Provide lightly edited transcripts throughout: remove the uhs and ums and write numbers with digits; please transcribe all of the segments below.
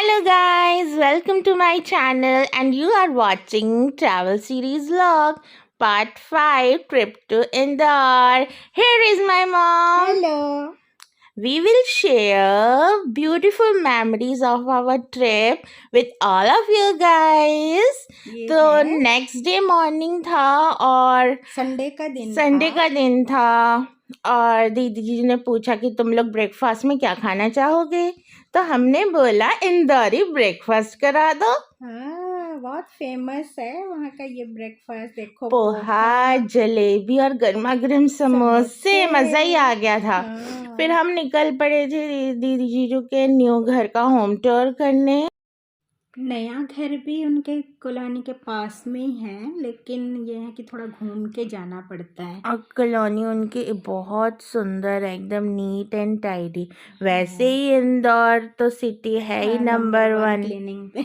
Hello guys, welcome to my channel and you are watching Travel Series Vlog Part 5 Trip to Indore. Here is my mom. Hello. We will share beautiful memories of our trip with all of you guys. ये तो है next day morning था और Sunday का दिन था और दीदी जी ने पूछा कि तुम लोग ब्रेकफास्ट में क्या खाना चाहोगे, तो हमने बोला इंदौरी ब्रेकफास्ट करा दो। हाँ, बहुत फेमस है वहाँ का ये ब्रेकफास्ट। देखो पोहा, जलेबी और गर्मा गर्म समोसे, मज़ा ही आ गया था। हाँ। फिर हम निकल पड़े थे दीदी जीजू के न्यू घर का होम टूर करने। नया घर भी उनके कॉलोनी के पास में ही है, लेकिन ये है कि थोड़ा घूम के जाना पड़ता है। और कॉलोनी उनकी बहुत सुंदर है, एकदम नीट एंड टाइडी। वैसे ही इंदौर तो सिटी है ही नंबर 1 क्लीनिंग पे।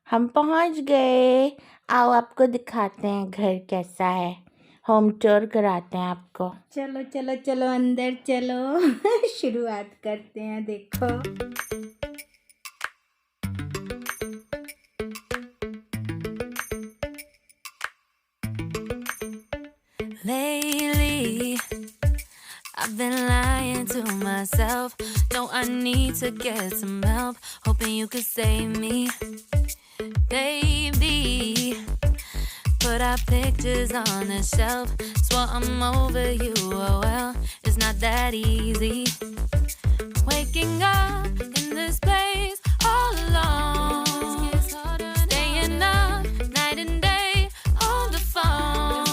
हम पहुंच गए। आओ आपको दिखाते हैं घर कैसा है, होम टूर कराते हैं आपको। चलो चलो चलो अंदर चलो। शुरुआत करते हैं। देखो Lately, I've been lying to myself. No, I need to get some help. Hoping you could save me, baby. Put our pictures on the shelf. Swore I'm over you. Oh well, it's not that easy. Waking up in this place all alone. Staying up night and day on the phone.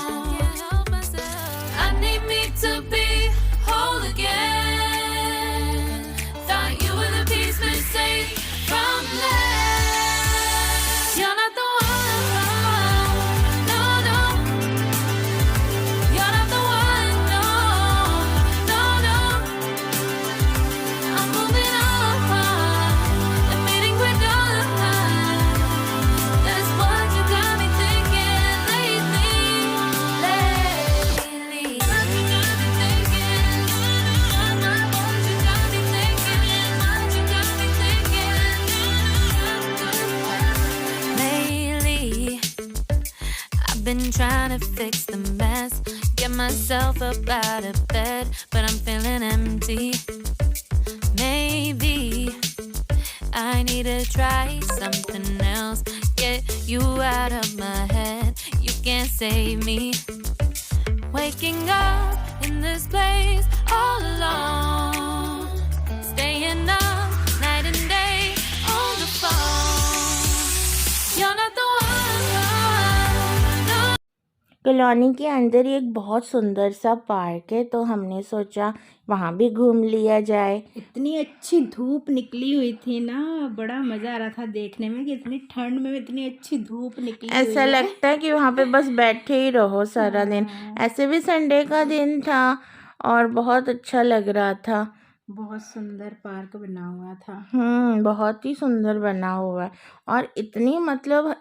I need me to be whole again. Thought you were the piece missing from last. You're not the one, no, no. You're not the one, no, no, no. I'm moving on, admitting we're done. That's what you got me thinking lately. What you got me thinking? What you got me thinking? What you got me thinking? Lately, I've been trying to fix the mess, get myself up out of bed, but I'm feeling empty. Maybe I need to try something else, get you out of my head. You can't save me. Waking up in this place all alone, staying up night and day on the phone. You're not the one, no. Colony के अंदर ही एक बहुत सुंदर सा park है, तो हमने सोचा वहाँ भी घूम लिया जाए। इतनी अच्छी धूप निकली हुई थी ना, बड़ा मजा आ रहा था देखने में कि इतनी ठंड में इतनी अच्छी धूप निकली हुई ऐसा है। लगता है कि वहाँ पे बस बैठे ही रहो सारा दिन। ऐसे भी संडे का दिन था और बहुत अच्छा लग रहा था। बहुत सुंदर पार्क बना हुआ था। बहुत ही सुंदर बना हुआ है और इतनी मतलब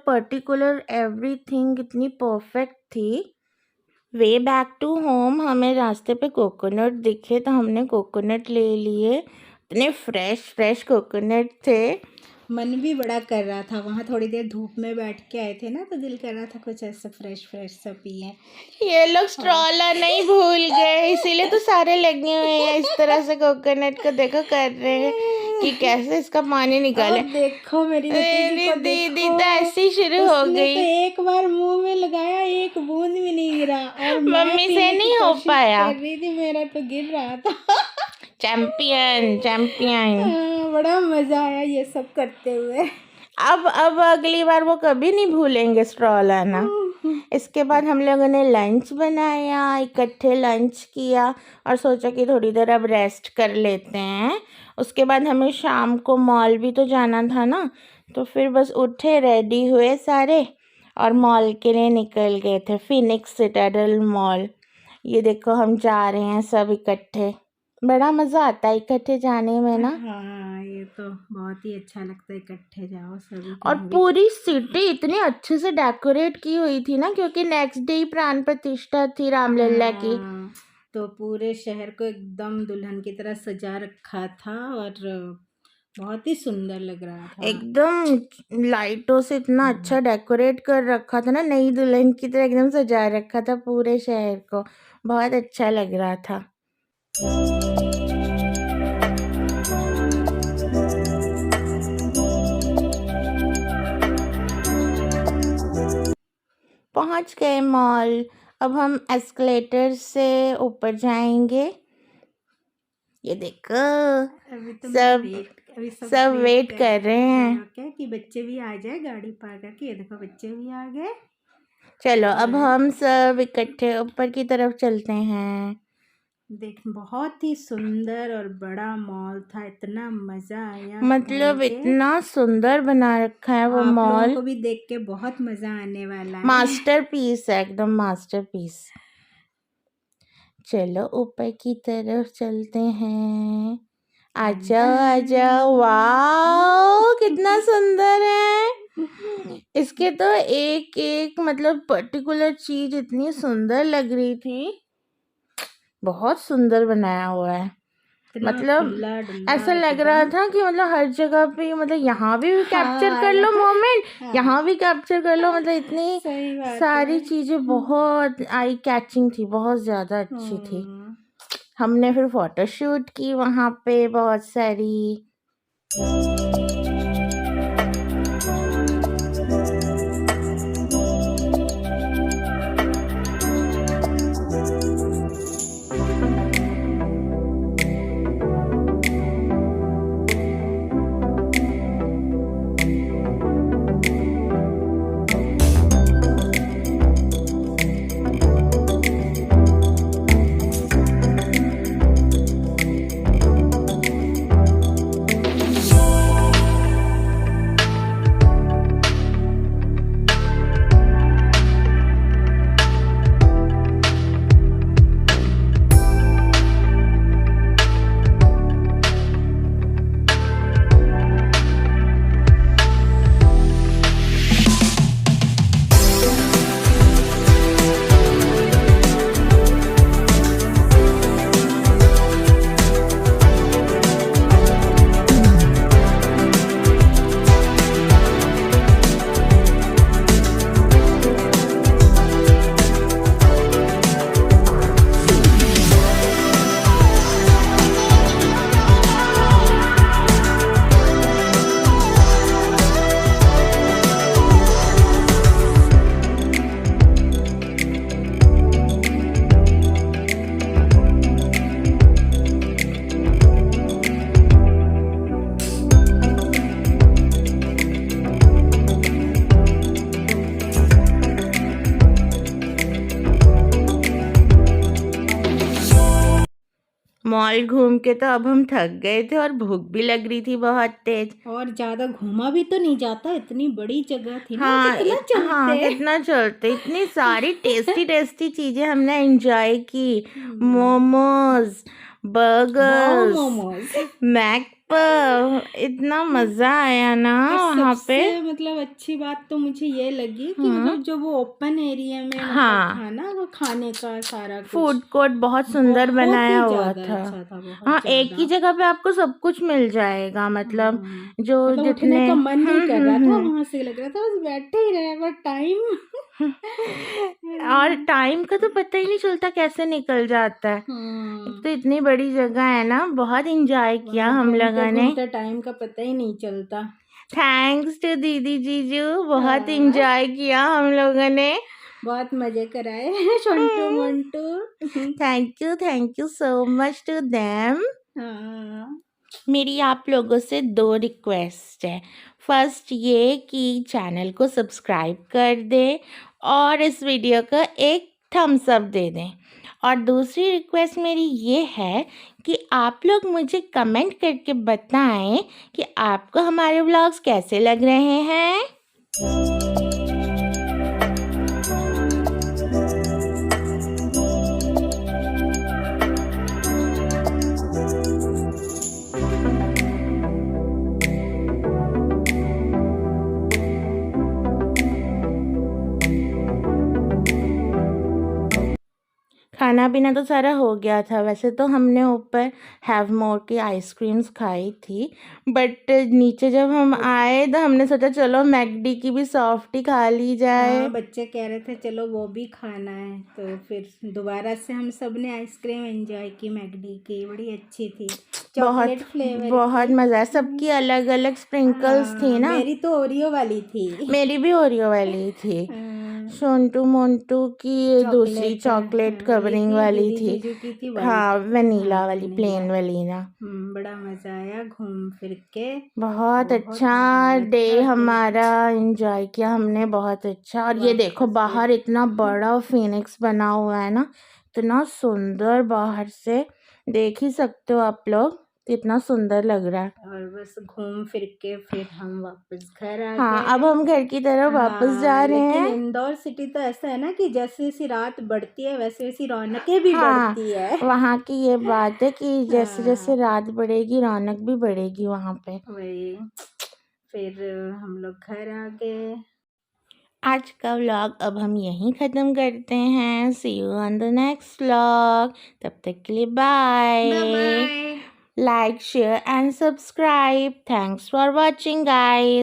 पर्टिकुलर एवरीथिंग इतनी परफेक्ट थी। वे बैक टू होम हमें रास्ते पे कोकोनट दिखे, तो हमने कोकोनट ले लिए। इतने फ्रेश कोकोनट थे। मन भी बड़ा कर रहा था, वहाँ थोड़ी देर धूप में बैठ के आए थे ना, तो दिल कर रहा था कुछ ऐसा फ्रेश सा पिए। ये लोग स्ट्रॉलर नहीं भूल गए, इसीलिए तो सारे लगे हुए हैं इस तरह से कोकोनट को देखो कर रहे हैं कि कैसे इसका पानी निकाले। और देखो मेरी मेरी को दीदी देखो, तो ऐसी शुरू हो उसने गई। तो एक बार मुंह में लगाया, एक बूंद भी नहीं गिरा, और मैं मम्मी से पीने की नहीं हो कोशिश पाया। कर रही थी, मेरा तो गिर रहा था। Champion champion. हाँ, बड़ा मजा आया ये सब करते हुए। अब अगली बार वो कभी नहीं भूलेंगे स्ट्रॉ लाना। इसके बाद हम लोगों ने लंच बनाया, इकट्ठे लंच किया और सोचा कि थोड़ी देर अब रेस्ट कर लेते हैं। उसके बाद हमें शाम को मॉल भी तो जाना था ना, तो फिर बस उठे, रेडी हुए सारे और मॉल के लिए निकल गए थे, फिनिक्स सिटाडेल मॉल। ये देखो हम जा रहे हैं सब इकट्ठे। बड़ा मज़ा आता है इकट्ठे जाने में ना। हाँ, ये तो बहुत ही अच्छा लगता है, इकट्ठे जाओ सभी और कहीं भी। पूरी सिटी इतनी अच्छे से डेकोरेट की हुई थी ना, क्योंकि नेक्स्ट डे ही प्राण प्रतिष्ठा थी रामलला की। हाँ, तो पूरे शहर को एकदम दुल्हन की तरह सजा रखा था और बहुत ही सुंदर लग रहा था। एकदम लाइटों से इतना अच्छा डेकोरेट कर रखा था ना, नई दुल्हन की तरह एकदम सजा रखा था पूरे शहर को। बहुत अच्छा लग रहा था। पहुंच गए मॉल। अब हम एस्केलेटर से ऊपर जाएंगे। ये देखो अभी तो सब अभी सब वेट कर रहे हैं। क्या कि बच्चे भी आ जाए गाड़ी पार करके। ये देखो बच्चे भी आ गए। चलो अब हम सब इकट्ठे ऊपर की तरफ चलते हैं। देख, बहुत ही सुंदर और बड़ा मॉल था, इतना मजा आया। मतलब इतना सुंदर बना रखा है वो आप लोगों मॉल। को भी देख के बहुत मजा आने वाला है। मास्टरपीस है, एकदम मास्टरपीस। चलो ऊपर की तरफ चलते हैं। आजा आजा, वाह कितना सुंदर है। इसके तो एक एक मतलब पर्टिकुलर चीज इतनी सुंदर लग रही थी। बहुत सुंदर बनाया हुआ है। मतलब ऐसा लग रहा था कि मतलब हर जगह पे, मतलब यहाँ भी कैप्चर कर लो मोमेंट, यहाँ भी कैप्चर कर लो। मतलब इतनी सारी चीजें बहुत आई कैचिंग थी, बहुत ज्यादा अच्छी थी। हमने फिर फोटोशूट की वहाँ पे बहुत सारी। मॉल घूम के तो अब हम थक गए थे और भूख भी लग रही थी बहुत तेज। और ज्यादा घूमा भी तो नहीं जाता, इतनी बड़ी जगह थी ना। हाँ कितना कितना चलते। इतनी सारी टेस्टी टेस्टी चीजें हमने एंजॉय की। मोमोज, बर्गर्स, मैक, इतना मजा आया ना वहाँ पे। मतलब अच्छी बात तो मुझे ये लगी कि मतलब जो वो ओपन एरिया में हाँ, था ना, वो खाने का सारा फूड कोर्ट बहुत सुंदर बनाया हुआ था। हाँ, एक ही जगह पे आपको सब कुछ मिल जाएगा। मतलब जो जितने का मन नहीं कर रहा था, वहाँ से लग रहा था बस बैठे ही रहे, बट टाइम और टाइम का तो पता ही नहीं चलता कैसे निकल जाता है। तो इतनी बड़ी जगह है ना, बहुत एंजॉय किया हम लोग लोगों ने। घूमते टाइम का पता ही नहीं चलता। थैंक्स टू दीदी जीजू, बहुत हाँ। इंजॉय किया हम लोगों ने। बहुत मजे कराए Chhontu Montu. Thank you so much to them. हाँ। मेरी आप लोगों से 2 रिक्वेस्ट है। फर्स्ट ये कि चैनल को सब्सक्राइब कर दें और इस वीडियो को एक थम्स अप दे दें। और दूसरी रिक्वेस्ट मेरी ये है कि आप लोग मुझे कमेंट करके बताएं कि आपको हमारे व्लॉग्स कैसे लग रहे हैं। खाना पीना तो सारा हो गया था। वैसे तो हमने ऊपर हैव मोर की आइसक्रीम्स खाई थी, बट नीचे जब हम आए तो हमने सोचा चलो मैकडी की भी सॉफ्टी खा ली जाए। हाँ, बच्चे कह रहे थे चलो वो भी खाना है, तो फिर दोबारा से हम सब ने आइसक्रीम एंजॉय की मैकडी की, बड़ी अच्छी थी, चॉकलेट फ्लेवर बहुत की। मज़ा है। सबकी अलग अलग स्प्रिंकल्स थी ना। मेरी तो ओरियो वाली थी। मेरी भी ओरियो वाली थी। छोंटू मोंटू की दूसरी चॉकलेट कवरिंग वाली दीदी थी। जीजू की थी हाँ, वाइट। वनीला हाँ, वाली, वनीला। प्लेन वाली ना। बड़ा मजा आया घूम फिर के। बहुत अच्छा डे हमारा एंजॉय किया हमने, बहुत अच्छा। और ये देखो बाहर इतना बड़ा फिनिक्स बना हुआ है ना, इतना सुंदर, बाहर से देख ही सकते हो आप लोग, कितना सुंदर लग रहा है। और बस घूम फिर के फिर हम वापस घर आ गए। हाँ, अब हम घर की तरफ वापस जा रहे हैं। लेकिन इंदौर सिटी तो ऐसा है ना कि जैसे जैसी रात बढ़ती है वैसे वैसी रौनकें भी हाँ, बढ़ती है। वहाँ की ये बात है कि जैसे जैसे रात बढ़ेगी रौनक भी बढ़ेगी वहाँ पे। वही, फिर हम लोग घर आ गए। आज का व्लॉग अब हम यहीं ख़त्म करते हैं। See you on the next vlog. तब तक के लिए bye. Bye. Like, share and subscribe. Thanks for watching, guys.